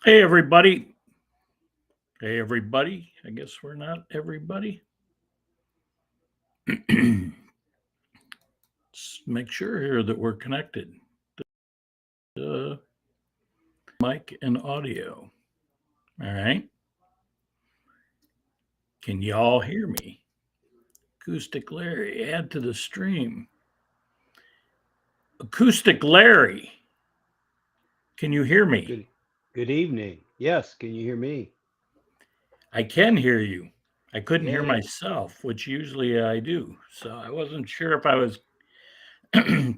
Hey, everybody. Hey, everybody. I guess we're not everybody. Let's make sure here that we're connected. Uh, mic and audio. All right. Can y'all hear me? Acoustic Larry, add to the stream. Acoustic Larry, can you hear me? Good good evening. Yes, can you hear me? I can hear you. I couldn't hear Yay. myself, which usually I do. So I wasn't sure if I was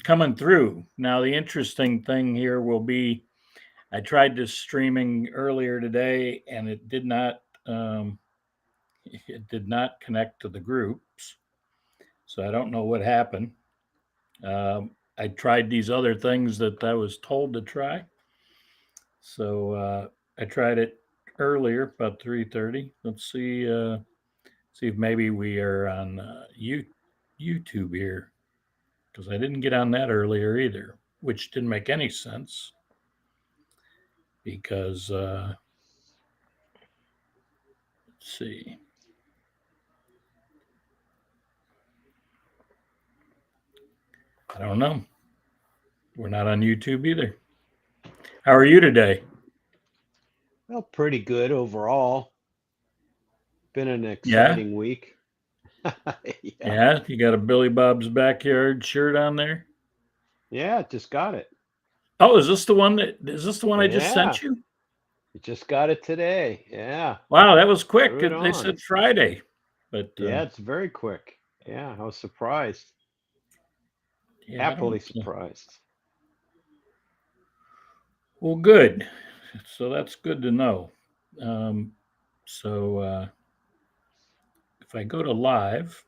coming through. Now, the interesting thing here will be I tried this streaming earlier today, and it did not connect to the groups. So I don't know what happened. I tried these other things that I was told to try. So I tried it earlier, about 3:30. Let's see if maybe we are on YouTube here because I didn't get on that earlier either, which didn't make any sense because let's see. I don't know. We're not on YouTube either. How are you today? Well, pretty good overall. Been an Yeah, exciting week. Yeah. yeah. You got a Billy Bob's Backyard shirt on there. Yeah, just got it. Oh, is this the one I just Yeah, sent you? just got it today. Yeah. Wow, that was quick. Threw it They on. said Friday, but Yeah, it's very quick. Yeah, I was surprised. yeah, I Happily don't. surprised. Well, good. So that's good to know. Um, so if I go to live,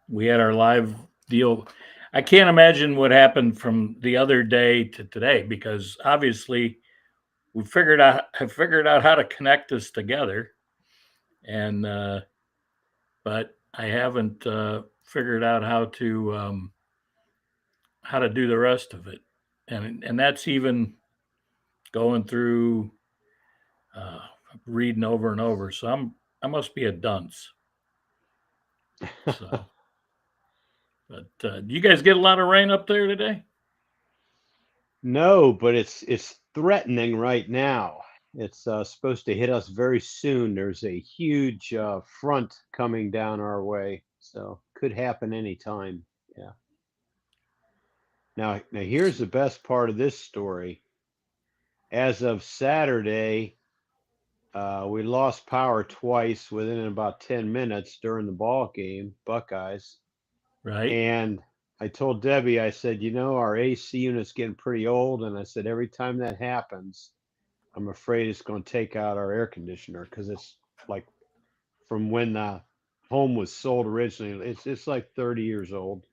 we had our live deal. I can't imagine what happened from the other day to today because obviously we figured out have figured out how to connect this together, and but I haven't figured out how to do the rest of it, and that's even going through uh, reading over and over. So I must be a dunce. So, but do you guys get a lot of rain up there today? No, but it's threatening right now. It's supposed to hit us very soon. There's a huge front coming down our way, so could happen anytime. Yeah. Now here's the best part of this story. As of Saturday, we lost power twice within about 10 minutes during the ball game, Buckeyes. Right. And I told Debbie, I said, our AC unit's getting pretty old. And I said, every time that happens, I'm afraid it's going to take out our air conditioner because it's like from when the home was sold originally. It's like 30 years old.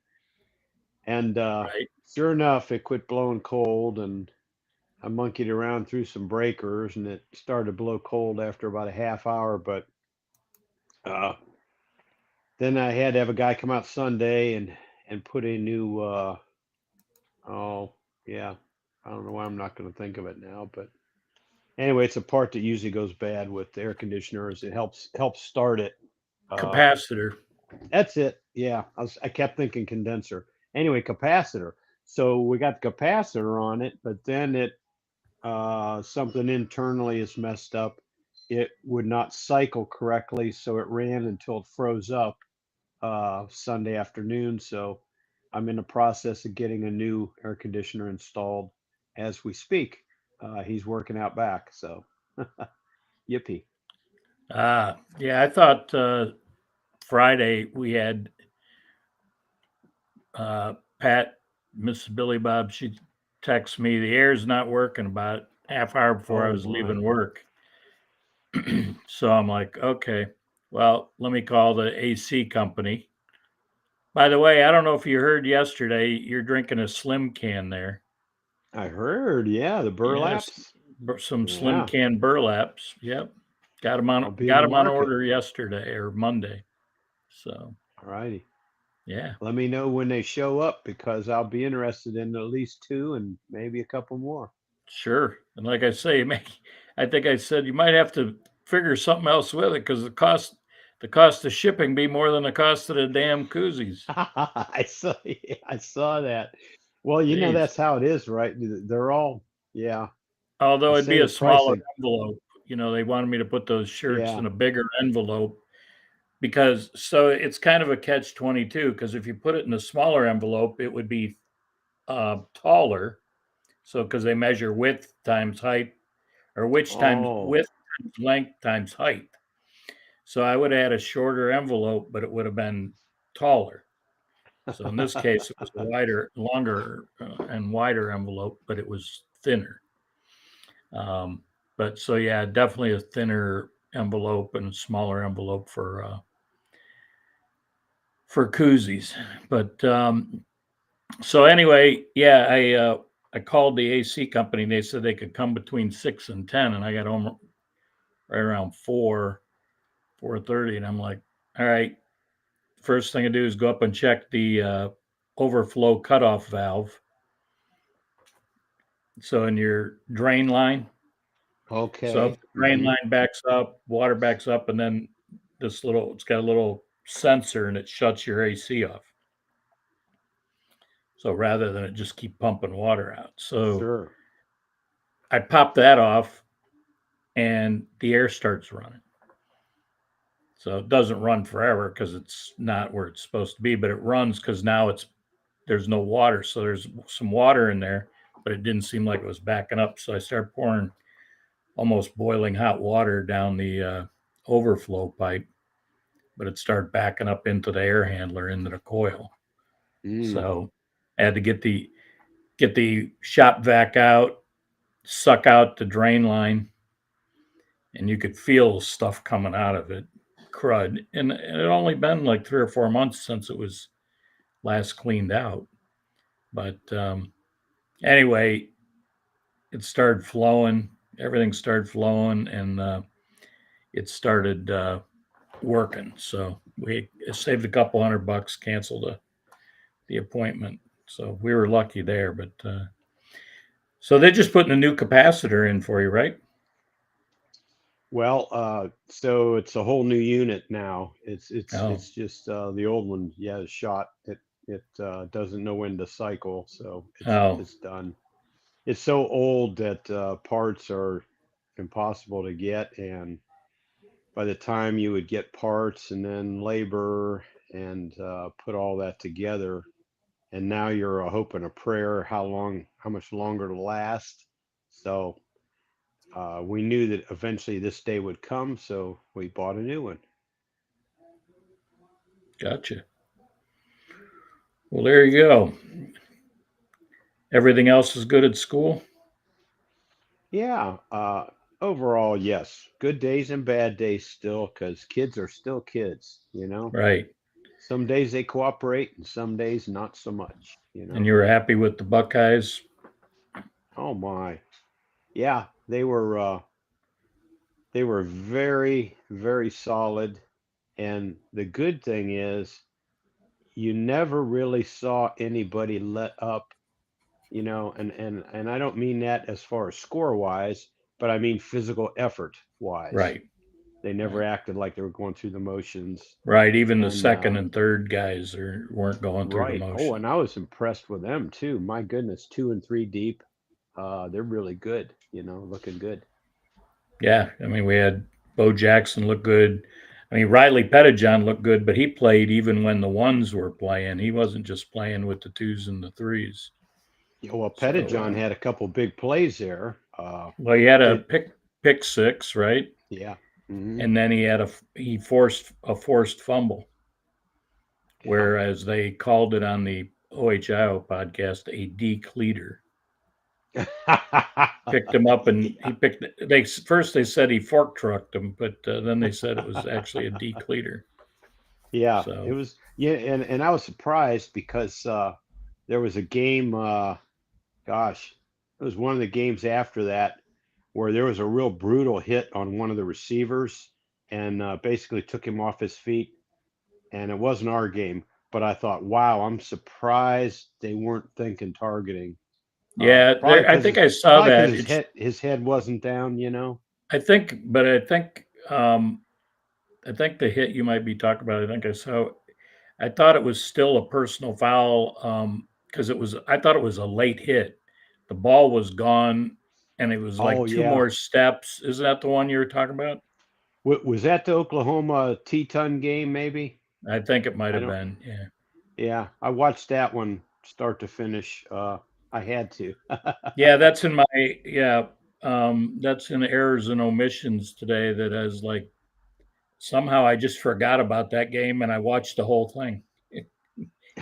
And Right. sure enough, it quit blowing cold, and I monkeyed around through some breakers, and it started to blow cold after about a half hour. But uh, then I had to have a guy come out Sunday and put a new oh yeah, I don't know why I'm not going to think of it now, but anyway, it's a part that usually goes bad with the air conditioners. It helps start it. Uh, Capacitor. that's it. Yeah, I kept thinking condenser. Anyway, capacitor. So we got the capacitor on it, but then it something internally is messed up. It would not cycle correctly, so it ran until it froze up Sunday afternoon. So I'm in the process of getting a new air conditioner installed as we speak. He's working out back, so yippee. Ah, yeah. I thought Friday we had Pat, Miss Billy Bob. She texts me the air's not working about half hour before I Oh was my. leaving work. So I'm like, okay, well, let me call the AC company. By the way, I don't know if you heard yesterday, you're drinking a slim can there. I heard, yeah, the Yes, burlaps. some slim Yeah, can burlaps. Yep, I'll be in got the them on market. order yesterday or Monday. So All righty. yeah, Let me know when they show up because I'll be interested in at least two and maybe a couple more. sure. And like I say, I think I said you might have to figure something else with it because the cost of shipping be more than the cost of the damn koozies. I saw that. Well, Jeez. that's how it is, right? They're all, yeah, Although the it'd be a same price. smaller envelope. They wanted me to put those shirts Yeah. in a bigger envelope because so it's kind of a catch 22 because if you put it in a smaller envelope, it would be taller. So because they measure width times height or which times Oh. width times length times height. So I would have had a shorter envelope, but it would have been taller. So in this case, it was a longer, and wider envelope, but it was thinner. Um, but so yeah, definitely a thinner envelope and a smaller envelope for koozies. But so anyway, yeah, I called the AC company and they said they could come between 6 and 10, and I got home right around 4:30, and I'm like, all right. First thing I do is go up and check the overflow cutoff valve. So in your drain line, so if Okay. the drain line backs up, water backs up, and then it's got a little sensor and it shuts your AC off. So rather than it just keep pumping water out. So Sure. I pop that off and the air starts running. So it doesn't run forever because it's not where it's supposed to be, but it runs because now there's no water. So there's some water in there, but it didn't seem like it was backing up. So I started pouring almost boiling hot water down the overflow pipe, but it started backing up into the air handler into the coil. Mm. So I had to get the shop vac out, suck out the drain line, and you could feel stuff coming out of it, crud. And it had only been like 3 or 4 months since it was last cleaned out. But anyway, it started flowing. Everything started flowing, and it started working. So we saved a couple $100, canceled the appointment. So we were lucky there. But so they're just putting a new capacitor in for you, right? Well, so it's a whole new unit now. It's it's Oh, it's just the old one, yeah, is shot. It doesn't know when to cycle, so it's oh, it's done. It's so old that parts are impossible to get, and by the time you would get parts and then labor and put all that together, and now you're a hope and a prayer how much longer to last. So we knew that eventually this day would come, so we bought a new one. gotcha. Well, there you go. Everything else is good at school, Yeah, overall, yes. Good days and bad days still, because kids are still kids. right? Some days they cooperate and some days not so much. And you were happy with the Buckeyes. Oh my. Yeah, they were very, very solid. And the good thing is you never really saw anybody let up. And I don't mean that as far as score wise, but I mean physical effort wise. Right, They never right, acted like they were going through the motions. right. Even the And second and third guys weren't going through the right. Oh, and motion. I was impressed with them too. My goodness, two and three deep. They're really good, looking good. Yeah, I mean, we had Bo Jackson look good. I mean, Riley Pettijohn looked good, but he played even when the ones were playing. He wasn't just playing with the twos and the threes. Yeah, well, So, Pettijohn had a couple big plays there. well, he had a Did pick six, right? Yeah. Hmm. And then he forced a forced fumble, Yeah. whereas they called it on the OHIO podcast a decleater. Picked him up and Yeah. he picked. They first they said he fork trucked him, but then they said it was actually a decleater. Yeah. It So was. Yeah, and I was surprised because there was a game. Gosh, it was one of the games after that where there was a real brutal hit on one of the receivers and basically took him off his feet. And it wasn't our game, but I thought, wow, I'm surprised they weren't thinking targeting. yeah, Probably I because think I saw that. It's his head wasn't down. I think the hit you might be talking about. I think I saw. I thought it was still a personal foul because it was. I thought it was a late hit. The ball was gone, and it was Oh like two yeah. more steps. Isn't that the one you were talking about? Was that the Oklahoma Teton game? Maybe I think it might I have don't. been. Yeah. Yeah, I watched that one start to finish. I had to. Yeah, that's in my yeah. That's in errors and omissions today. That has like somehow I just forgot about that game and I watched the whole thing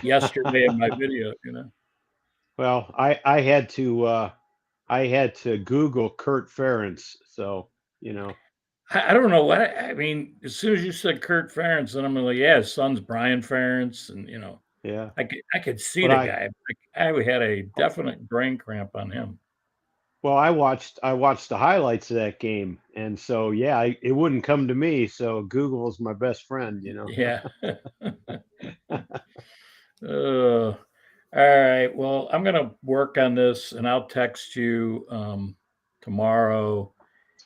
yesterday in my video. You know, Well, I had to Google Kurt Ferentz, so you know, I don't know what I mean. As soon as you said Kurt Ferentz, and I'm like, yeah, his son's Brian Ferentz, and you know, yeah. I could see But the guy. I had a definite brain cramp on him. well, I watched the highlights of that game, and so yeah, it wouldn't come to me. So Google is my best friend, you know. Yeah. All right. Well, I'm gonna work on this, and I'll text you tomorrow.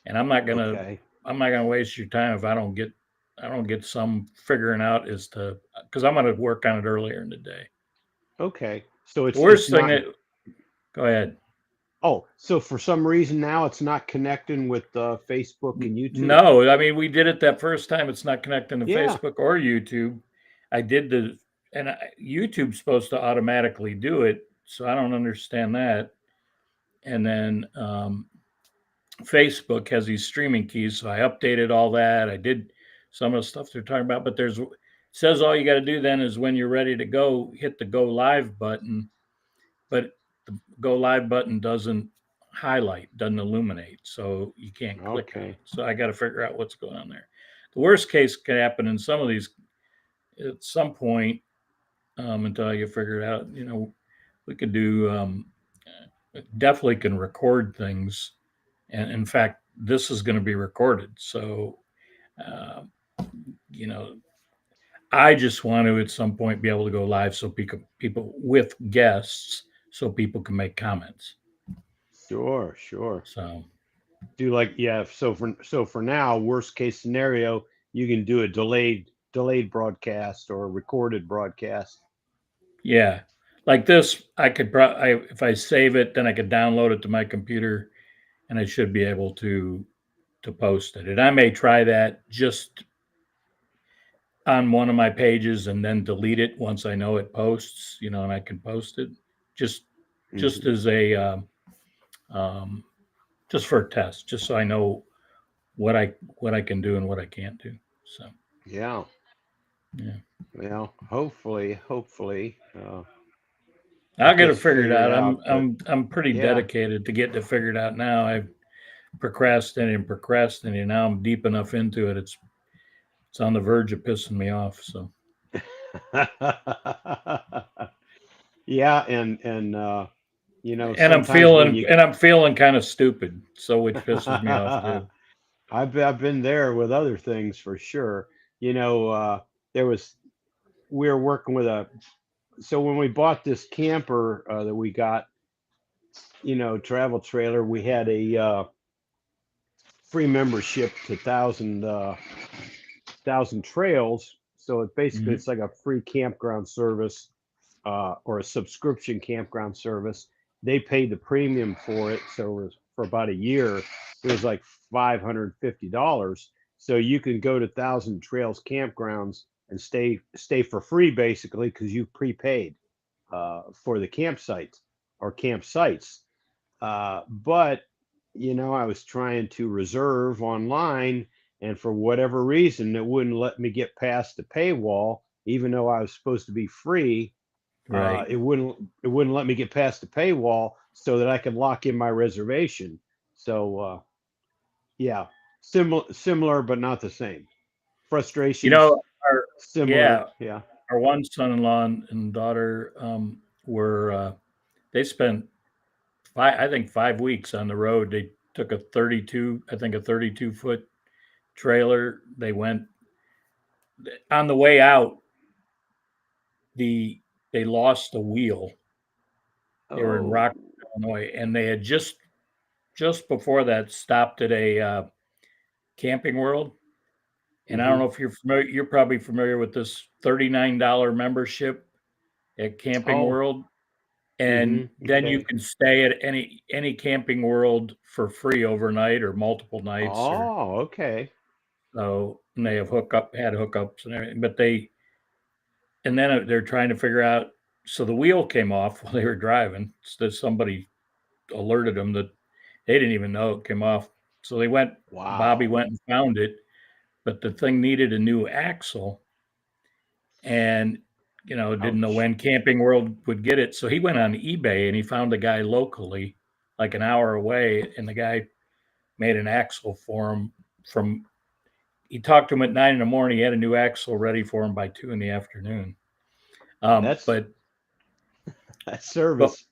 And Okay, I'm not gonna waste your time if I don't get some figuring out as to because I'm gonna work on it earlier in the day. okay. So The it's worst thing not. that go ahead. Oh, so for some reason now it's not connecting with Facebook and YouTube. No, I mean we did it that first time. It's not connecting to Yeah. Facebook or YouTube. I did the and YouTube's supposed to automatically do it, so I don't understand that. And then Facebook has these streaming keys, so I updated all that. I did some of the stuff they're talking about, but there's it says all you got to do then is when you're ready to go, hit the go live button, but the go live button doesn't highlight, doesn't illuminate, so you can't click on it. Okay. So I got to figure out what's going on there. The worst case could happen in some of these at some point until you figure it out. You know, we could do definitely can record things, and in fact, this is going to be recorded. So, uh, you know, I just want to at some point be able to go live so people with guests so people can make comments. Sure, sure. So Do like yeah, so for now, worst case scenario, you can do a delayed broadcast or a recorded broadcast. yeah, like this, I could if I save it, then I could download it to my computer, and I should be able to post it. And I may try that just on one of my pages and then delete it once I know it posts. You know, and I can post it just just Hmm. as a um, just for a test, just so I know what I can do and what I can't do. So Yeah. yeah, Well, hopefully, I'll get gets it figured figured out. out. But I'm pretty yeah. dedicated to getting it figured out now. I've procrastinated and procrastinated. Now I'm deep enough into it. It's on the verge of pissing me off. So Yeah, and sometimes when you and I'm feeling kind of stupid. So which pisses me off too. I've been there with other things for sure. You know, there was we were working with a so when we bought this camper that we got, travel trailer, we had a free membership to thousand trails. So it basically Mm-hmm. it's like a free campground service or a subscription campground service. They paid the premium for it, so it was for about a year. It was like $550. So you can go to Thousand Trails campgrounds and stay for free basically because you prepaid for the campsite or campsites. But I was trying to reserve online, and for whatever reason, it wouldn't let me get past the paywall, even though I was supposed to be free. Right. It wouldn't let me get past the paywall so that I could lock in my reservation. So yeah, similar but not the same. You Frustrations know, our similar. yeah, Yeah. our one son-in-law and daughter were they spent I think 5 weeks on the road. They took a 32, I think a 32-foot trailer. They went on the way out. The they lost the wheel. They were in Oh. Rock, Illinois, and they had just before that stopped at a Camping World. And I don't Hmm. know if you're familiar, you're probably familiar with this $39 membership at Camping Oh. World. And Hmm. then you Okay. can stay at any Camping World for free overnight or multiple nights or Oh, okay. so. And they have had hookups and everything. But and then they're trying to figure out. So the wheel came off while they were driving. So somebody alerted them that they didn't even know it came off. So they went. Bobby Wow. went and found it, but the thing needed a new axle, and didn't know Ouch. when Camping World would get it. So he went on eBay and he found a guy locally, like an hour away, and the guy made an axle for him. From He talked to him at 9 in the morning. He had a new axle ready for him by 2 in the afternoon. That's But that's but service.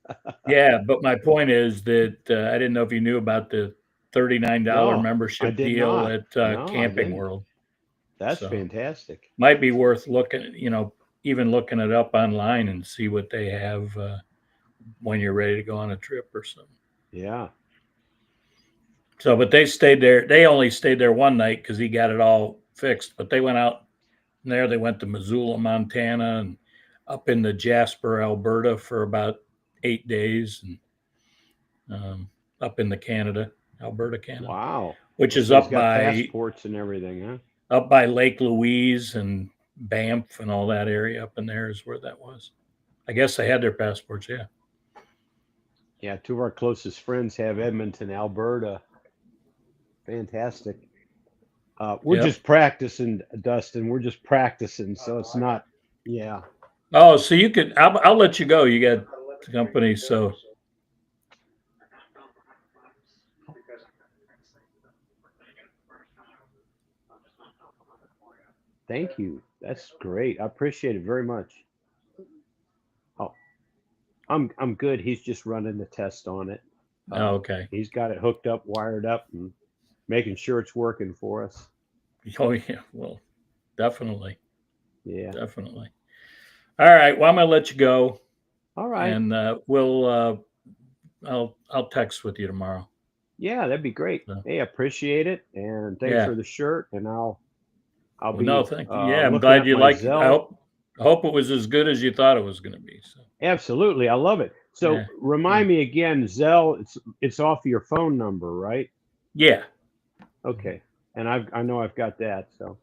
yeah, but my point is that I didn't know if you knew about the $39 No, I membership did deal not. at No, I Camping didn't. World. That's So fantastic. might be worth looking. Even looking it up online and see what they have when you're ready to go on a trip or something. Yeah. So, but they stayed there. They only stayed there one night because he got it all fixed. But they went out there. They went to Missoula, Montana, and up into Jasper, Alberta for about 8 days, and up into Canada, Alberta, Canada, Wow. which Well, is so he's got passports and everything, huh? up by Lake Louise and Banff and all that area up in there is where that was. I guess they had their passports. Yeah. Yeah, two of our closest friends have Edmonton, Alberta. Fantastic. We're Yep. just practicing, Dustin. We're just practicing, so it's not. Yeah. Oh, so you could. I'll let you go. You got the company, so Thank you. That's great. I appreciate it very much. Oh, I'm good. He's just running the test on it. oh, okay. He's got it hooked up, wired up, and making sure it's working for us. Oh yeah. Well, definitely, Yeah. definitely. All right. Well, I'm gonna let you go, All right. and we'll. I'll text with you tomorrow. Yeah, that'd be great. So, Hey, appreciate it, and thanks yeah. for the shirt. And I'll Well, no, be thank you. Yeah, I'm looking glad at you my liked it. Zelle. I hope it was as good as you thought it was going to be. So, Absolutely, I love it. So yeah, remind good. me again, Zelle. It's off your phone number, right? Yeah, Okay, and I know I've got that. So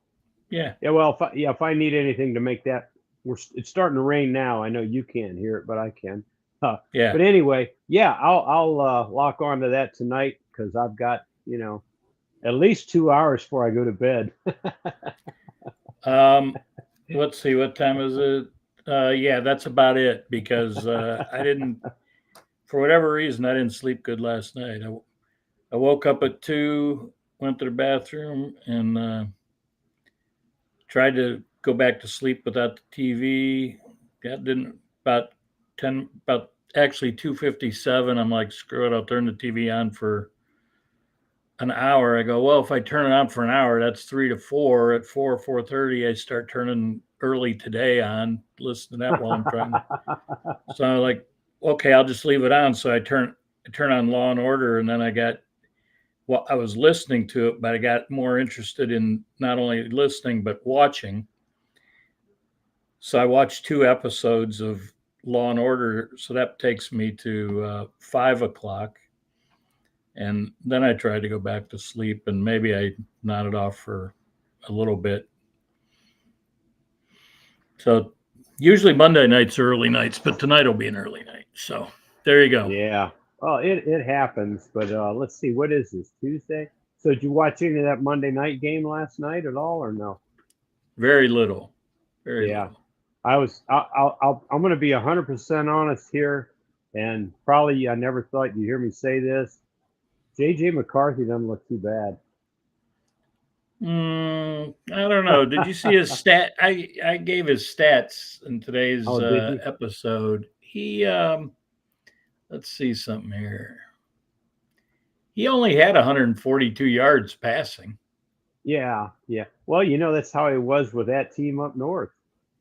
yeah, yeah, well, if I need anything to make that, it's starting to rain now. I know you can't hear it, but I can. Uh, yeah. but anyway, yeah, I'll lock on to that tonight because I've got at least 2 hours before I go to bed. Um, let's see, what time is it? Yeah, that's about it because I didn't, for whatever reason, I didn't sleep good last night. I woke up at 2, went to the bathroom, and tried to go back to sleep without the TV. That didn't about 10 about actually 2:57. I'm like, screw it, I'll turn the TV on for an hour. I go, well, if I turn it on for an hour, that's 3 to 4. At 4:30, I start turning early today on, listen to that while I'm trying to. So I'm like, okay, I'll just leave it on. So I turn on Law and Order, and then I was listening to it, but I got more interested in not only listening but watching. So I watched 2 episodes of Law and Order. So that takes me to 5 o'clock, and then I tried to go back to sleep, and maybe I nodded off for a little bit. So usually Monday nights are early nights, but tonight will be an early night. So there you go. Yeah. Well, it happens, but let's see. What is this, Tuesday? So did you watch any of that Monday night game last night at all, or no? Very little, very Yeah, little. I was. I'm going to be 100% honest here, and probably I never thought you'd hear me say this. JJ McCarthy doesn't look too bad. I don't know. Did you see his stat? I gave his stats in today's Oh, did you? episode. Let's see something here. He only had 142 yards passing. Yeah, yeah. Well, that's how it was with that team up north.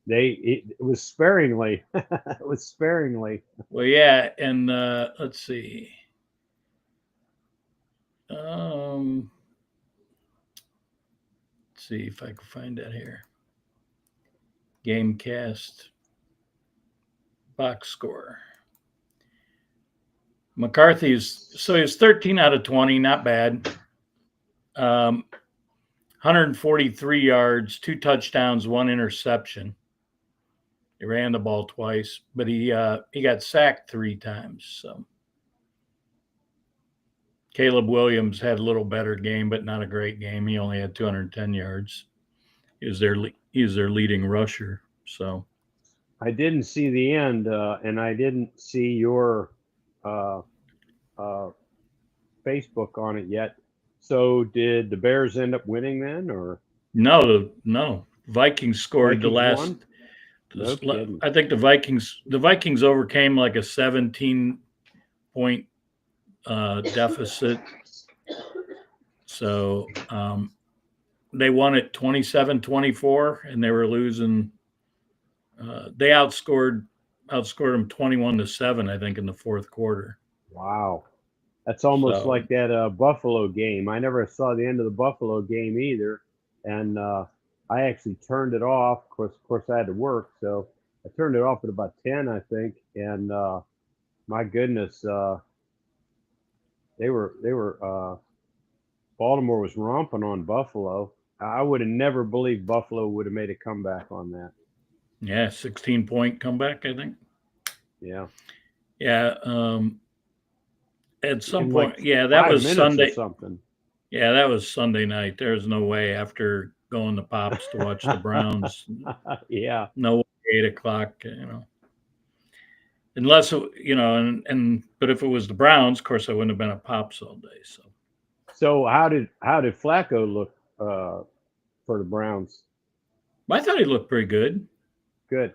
It was sparingly. It was sparingly. Well, yeah, and let's see. Um, see if I can find that here. Gamecast box score. McCarthy's so he's 13 out of 20, not bad. 143 yards, 2 touchdowns, 1 interception. He ran the ball twice, but he got sacked 3 times. So Caleb Williams had a little better game, but not a great game. He only had 210 yards. He was their leading rusher. So I didn't see the end, and I didn't see your uh, Facebook on it yet. So did the Bears end up winning then, or no. Vikings scored Vikings the last. won? No kidding. I think the Vikings overcame like a 17-point deficit. So they won it 27-24, and they were losing. They outscored them 21-7, I think, in the fourth quarter. Wow. That's almost So- like that Buffalo game. I never saw the end of the Buffalo game either, and I actually turned it off. Of course, I had to work, so I turned it off at about 10, I think. And my goodness, they were Baltimore was romping on Buffalo. I would have never believed Buffalo would have made a comeback on that. Yeah, 16-point comeback, I think. Yeah. Yeah. At some In point, like yeah, that 5 was minutes Sunday. or something. Yeah, that was Sunday night. There's no way after going to Pops to watch the Browns. Yeah. No way, 8:00, unless but if it was the Browns, of course, I wouldn't have been at Pops all day. So how did Flacco look for the Browns? I thought he looked pretty good. Good.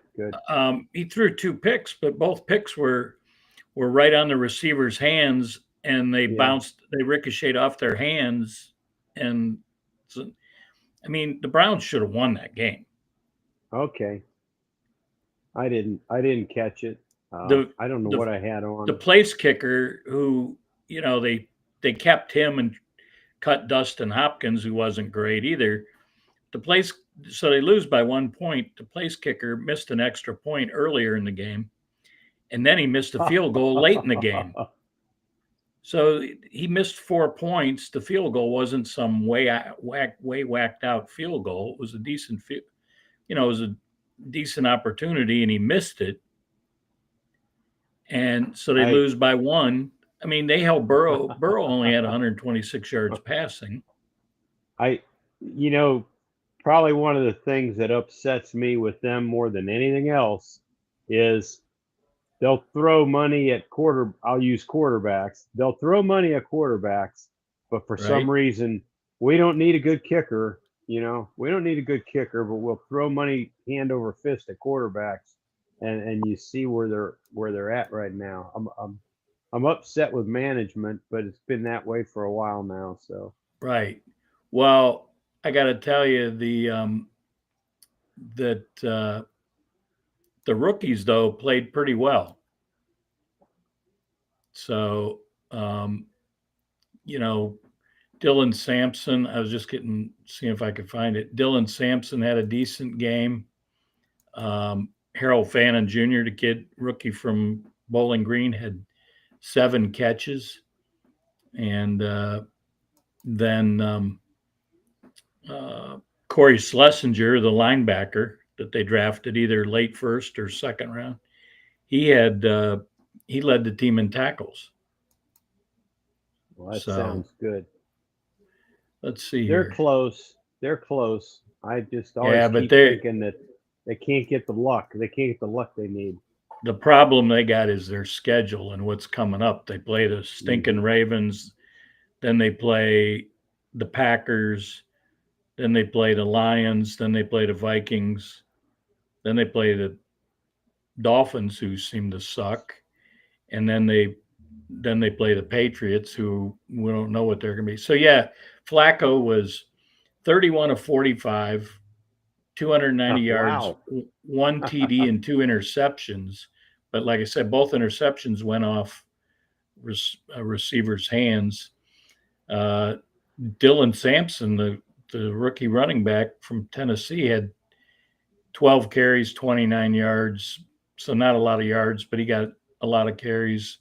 He threw 2 picks, but both picks were right on the receiver's hands, and they ricocheted off their hands, and so, I mean, the Browns should have won that game. Okay. I didn't catch it. I don't know what I had on. The place kicker, who they kept him and cut Dustin Hopkins, who wasn't great either. So they lose by 1 point. The place kicker missed an extra point earlier in the game, and then he missed a field goal late in the game. So he missed 4 points. The field goal wasn't some way whacked out field goal. It was a decent it was a decent opportunity, and he missed it. And so they lose by 1. I mean, they held Burrow. Burrow only had 126 yards passing. Probably one of the things that upsets me with them more than anything else is they'll throw money at I'll use quarterbacks. They'll throw money at quarterbacks, but for some reason, we don't need a good kicker. We don't need a good kicker, but we'll throw money hand over fist at quarterbacks, and you see where they're at right now. I'm upset with management, but it's been that way for a while now. So right. Well, I got to tell you that the rookies though played pretty well. So Dylan Sampson. I was just seeing if I could find it. Dylan Sampson had a decent game. Harold Fannin Jr., the rookie from Bowling Green, had 7 catches, and then Corey Schlesinger, the linebacker that they drafted either late first or second round, he led the team in tackles. Well, that sounds good. Let's see. They're close. I just always keep thinking that they can't get the luck. They can't get the luck they need. The problem they got is their schedule and what's coming up. They play the stinking Ravens, then they play the Packers, then they play the Lions, then they play the Vikings, then they play the Dolphins, who seem to suck, and then they play the Patriots, who we don't know what they're going to be. So yeah, Flacco was 31 of 45, 290 yards, 1 TD and 2 interceptions. But like I said, both interceptions went off a receiver's hands. Dylan Sampson, the the rookie running back from Tennessee, had 12 carries, 29 yards. So not a lot of yards, but he got a lot of carries.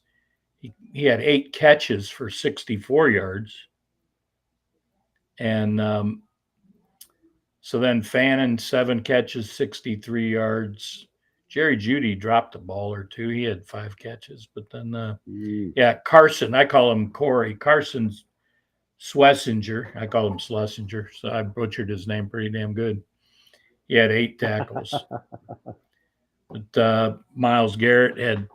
He had 8 catches for 64 yards. And so then Fannin, 7 catches, 63 yards. Jerry Jeudy dropped the ball or two. He had 5 catches. But then, yeah, Carson, I call him Corey. Carson's Schlesinger. I call him Schlesinger. So I butchered his name pretty damn good. He had 8 tackles. But Myles Garrett had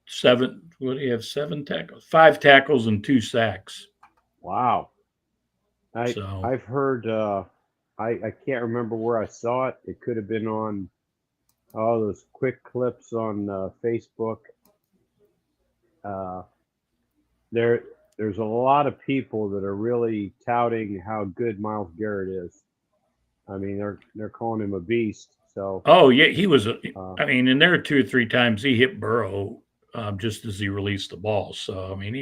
7. What do you have? 7 tackles, 5 tackles, and 2 sacks. Wow. So I've heard. I can't remember where I saw it. It could have been on all those quick clips on Facebook. Uh, there's a lot of people that are really touting how good Myles Garrett is. I mean, they're calling him a beast. So, oh yeah, he was. I mean, and there were 2 or 3 times he hit Burrow just as he released the ball. So I mean,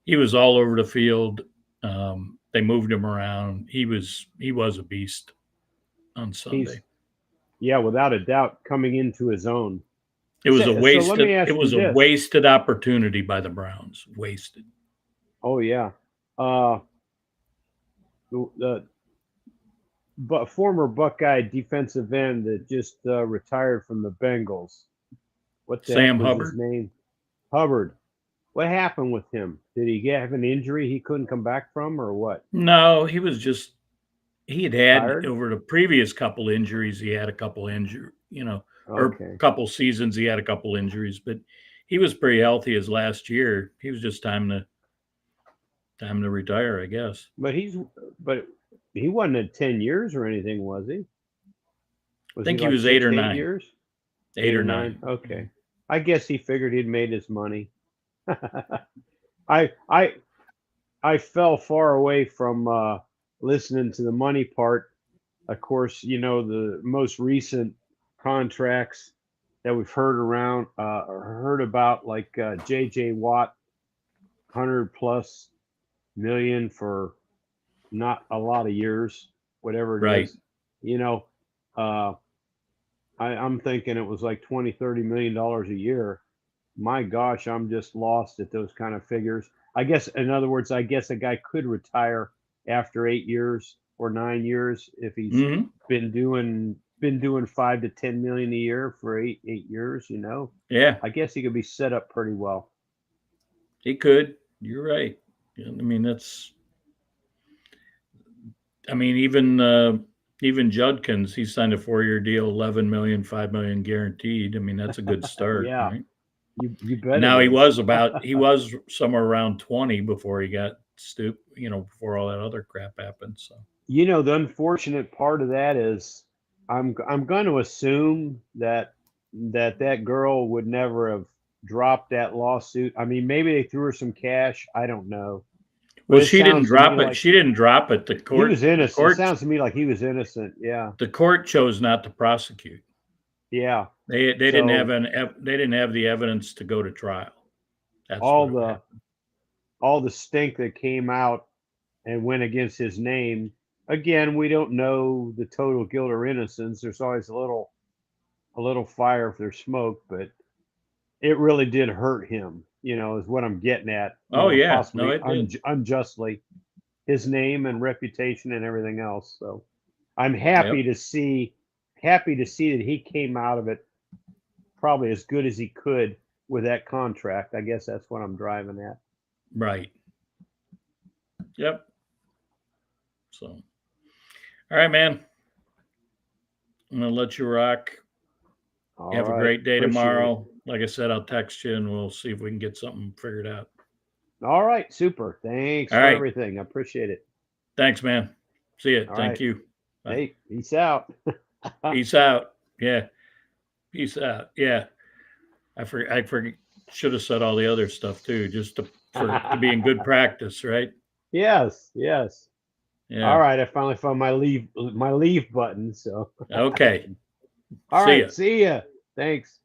he was all over the field. They moved him around. He was a beast on he's Sunday. yeah, without a doubt, coming into his own. It was a So let me wasted. It ask you was a this. wasted opportunity by the Browns. Wasted. Oh yeah, uh, the but former Buckeye defensive end that just retired from the Bengals. What the heck Sam was his Hubbard. name? Hubbard. What happened with him? Did he have an injury he couldn't come back from, or what? No, he was just he had Tired? over the previous couple injuries. He had a couple injury, or Okay. couple seasons. He had a couple injuries, but he was pretty healthy his last year. He was just time to retire, I guess. But he wasn't at 10 years or anything, was he? I Was he think he like was eight six or to eight nine, years? eight Eight or or nine? nine. Okay. I guess he figured he'd made his money. I I I fell far away from listening to the money part. Of course, the most recent contracts that we've heard around or heard about, like J.J. Watt, 100+ million for not a lot of years, whatever it Right. is. You know, uh, I'm thinking it was like 20-30 million dollars a year. My gosh, I'm just lost at those kind of figures. I guess, in other words, I guess a guy could retire after 8 years or 9 years if he's Hmm. been doing 5 to 10 million a year for eight years. Yeah, I guess he could be set up pretty well. he could. You're right. I mean, that's. I mean, even Judkins, he signed a 4-year deal, 11 million, 5 million guaranteed. I mean, that's a good start, Yeah, right? you And bet it now is. he was somewhere around 20 before he got before all that other crap happened. So The unfortunate part of that is I'm going to assume that girl would never have dropped that lawsuit. I mean, maybe they threw her some cash. I don't know, but well, it she didn't sounds to me drop it. like She didn't drop it. The he court, was the innocent. It court, sounds to me like he was innocent. Yeah, the court chose not to prosecute. yeah. They didn't have So they didn't have the evidence to go to trial. That's all what the happened. all the stink that came out and went against his name. Again, we don't know the total guilt or innocence. There's always a little fire if there's smoke, but it really did hurt him, is what I'm getting at, Oh yeah, no, possibly it did. unjustly, his name and reputation and everything else. So I'm Yep. happy to see that he came out of it probably as good as he could with that contract. I guess that's what I'm driving at. Right. Yep. So, all right, man. I'm gonna let you rock. All Have a right. great day Appreciate it. tomorrow. Like I said, I'll text you and we'll see if we can get something figured out. All right. Super. Thanks All for right. everything. I appreciate it. Thanks, man. See you. All Thank right. you. Bye. Hey, peace out. Peace out. Yeah. Peace out. Yeah. I should have said all the other stuff too, just to be in good practice, right? Yes, yes. All Yeah. right, I finally found my leave button. So Okay. all See right, ya. see ya. Thanks.